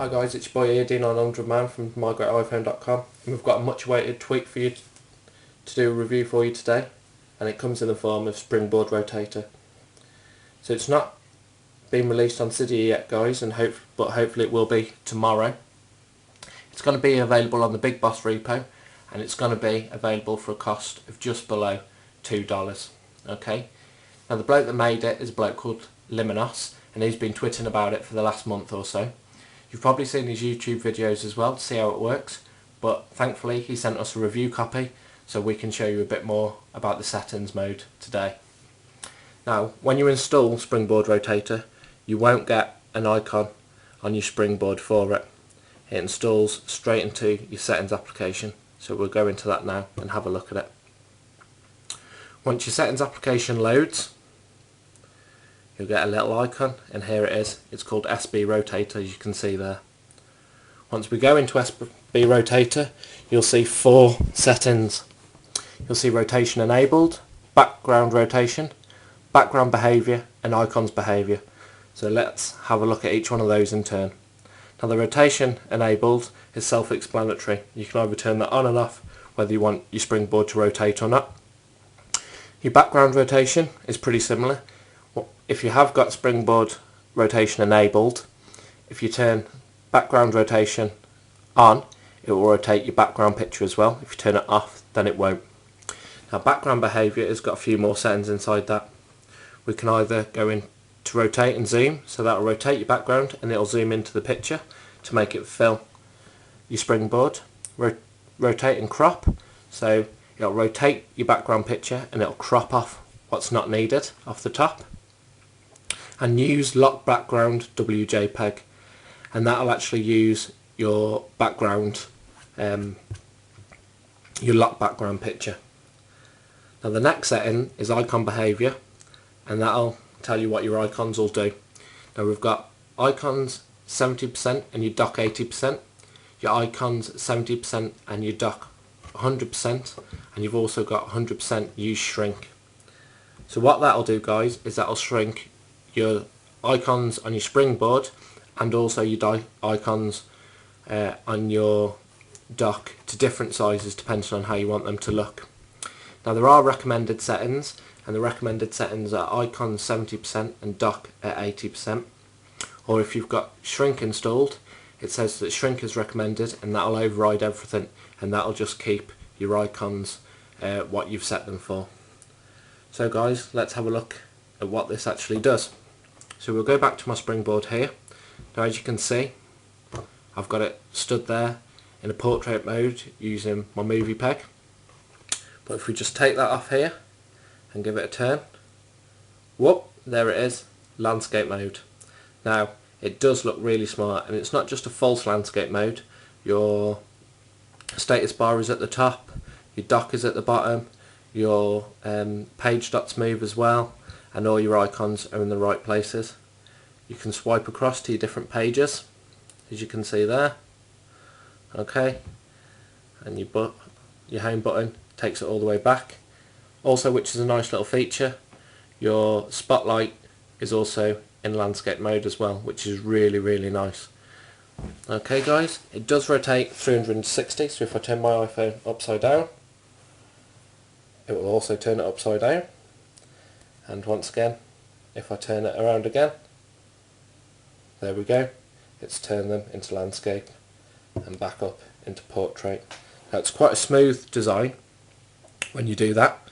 Hi guys, it's your boy here, D900man from mygreatiphone.com, and we've got a much awaited tweak for you to do a review for you today, and it comes in the form of Springboard Rotator. So it's not been released on Cydia yet guys, but hopefully it will be tomorrow. It's going to be available on the BigBoss Repo, and it's going to be available for a cost of just below $2. Okay. Now the bloke that made it is a bloke called Limneos, and he's been twitting about it for the last month or so. You've probably seen his YouTube videos as well to see how it works, but thankfully he sent us a review copy so we can show you a bit more about the settings mode today. Now when you install Springboard Rotator, you won't get an icon on your springboard for it. It installs straight into your settings application, so we'll go into that now and have a look at it. Once your settings application loads, you'll get a little icon, and here it is. It's called SBrotator, as you can see there. Once we go into SBrotator, you'll see 4 settings. You'll see rotation enabled, background rotation, background behaviour, and icons behaviour. So let's have a look at each one of those in turn. Now the rotation enabled is self-explanatory. You can either turn that on and off, whether you want your springboard to rotate or not. Your background rotation is pretty similar. If you have got springboard rotation enabled, if you turn background rotation on, it will rotate your background picture as well. If you turn it off, then it won't. Now background behaviour has got a few more settings inside that. We can either go in to rotate and zoom, so that will rotate your background and it will zoom into the picture to make it fill your springboard. Rotate and crop, so it'll rotate your background picture and it'll crop off what's not needed off the top. And use lock background WJPEG, and that'll actually use your background, your lock background picture. Now the next setting is icon behaviour, and that'll tell you what your icons will do. Now we've got icons 70% and your dock 80%, your icons 70% and your dock 100%, and you've also got 100% use shrink. So what that'll do guys is that'll shrink your icons on your springboard and also your icons on your dock to different sizes depending on how you want them to look. Now there are recommended settings, and the recommended settings are icons 70% and dock at 80%. Or if you've got shrink installed, it says that shrink is recommended, and that'll override everything, and that'll just keep your icons what you've set them for. So guys, let's have a look at what this actually does. So we'll go back to my springboard here. Now as you can see, I've got it stood there in a portrait mode using my movie peg. But if we just take that off here and give it a turn, whoop, there it is, landscape mode. Now it does look really smart, and it's not just a false landscape mode. Your status bar is at the top, your dock is at the bottom, your page dots move as well, and all your icons are in the right places. You can swipe across to your different pages, as you can see there. Okay, and your home button takes it all the way back. Also, which is a nice little feature, your spotlight is also in landscape mode as well, which is really, really nice. Okay guys, it does rotate 360, so if I turn my iPhone upside down, it will also turn it upside down. And once again, if I turn it around again, there we go, it's turned them into landscape and back up into portrait. Now it's quite a smooth design when you do that.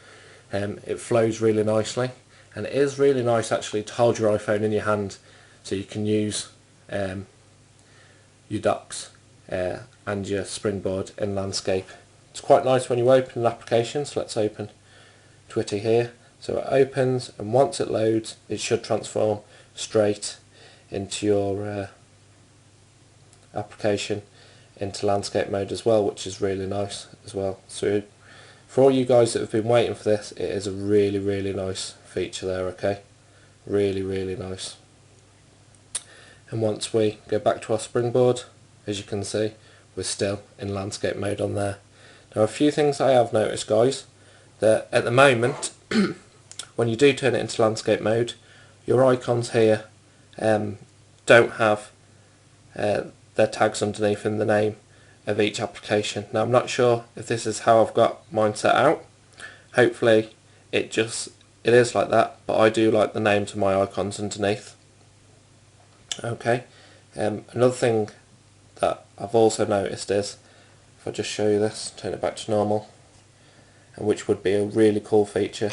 It flows really nicely, and it is really nice actually to hold your iPhone in your hand so you can use your docks and your springboard in landscape. It's quite nice when you open an application, so let's open Twitter here. So it opens, and once it loads it should transform straight into your application into landscape mode as well, which is really nice as well. So for all you guys that have been waiting for this, it is a really, really nice feature there, okay? Really, really nice. And once we go back to our springboard, as you can see, we're still in landscape mode on there. Now a few things I have noticed guys, that at the moment when you do turn it into landscape mode, your icons here don't have, they're their tags underneath in the name of each application. Now I'm not sure if this is how I've got mine set out. Hopefully it is like that, but I do like the names of my icons underneath. Okay, another thing that I've also noticed is, if I just show you this, turn it back to normal, and which would be a really cool feature,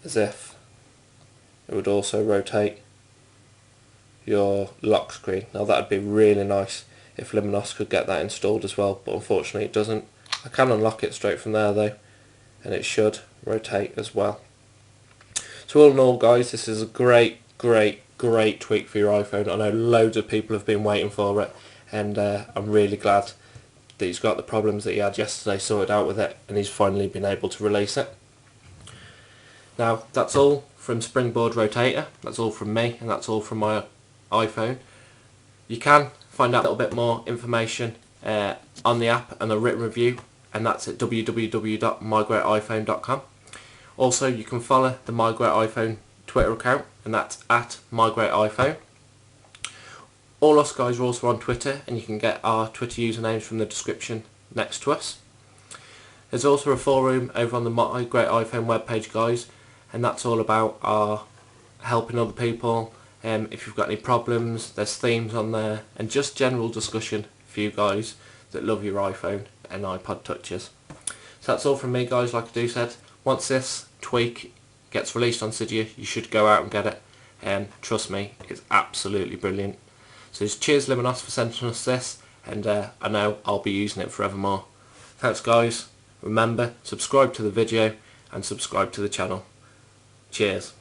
as if it would also rotate your lock screen. Now that would be really nice if Limneos could get that installed as well, but unfortunately it doesn't. I can unlock it straight from there though, and it should rotate as well. So all in all guys, this is a great tweak for your iPhone. I know loads of people have been waiting for it, and I'm really glad that he's got the problems that he had yesterday sorted out with it, and he's finally been able to release it. Now that's all from Springboard Rotator, that's all from me, and that's all from my iPhone. You can find out a little bit more information on the app and a written review, and that's at www.mygreatiphone.com. Also you can follow the MyGreatIPhone Twitter account, and that's at MyGreatIPhone. All us guys are also on Twitter, and you can get our Twitter usernames from the description next to us. There's also a forum over on the My Great iPhone webpage guys, and that's all about our helping other people. If you've got any problems, there's themes on there, and just general discussion for you guys that love your iPhone and iPod touches. So that's all from me guys. Like I do said, once this tweak gets released on Cydia, you should go out and get it, and trust me, it's absolutely brilliant. So just cheers Limneos for sending us this, and I know I'll be using it forevermore. Thanks guys, remember, subscribe to the video and subscribe to the channel. Cheers.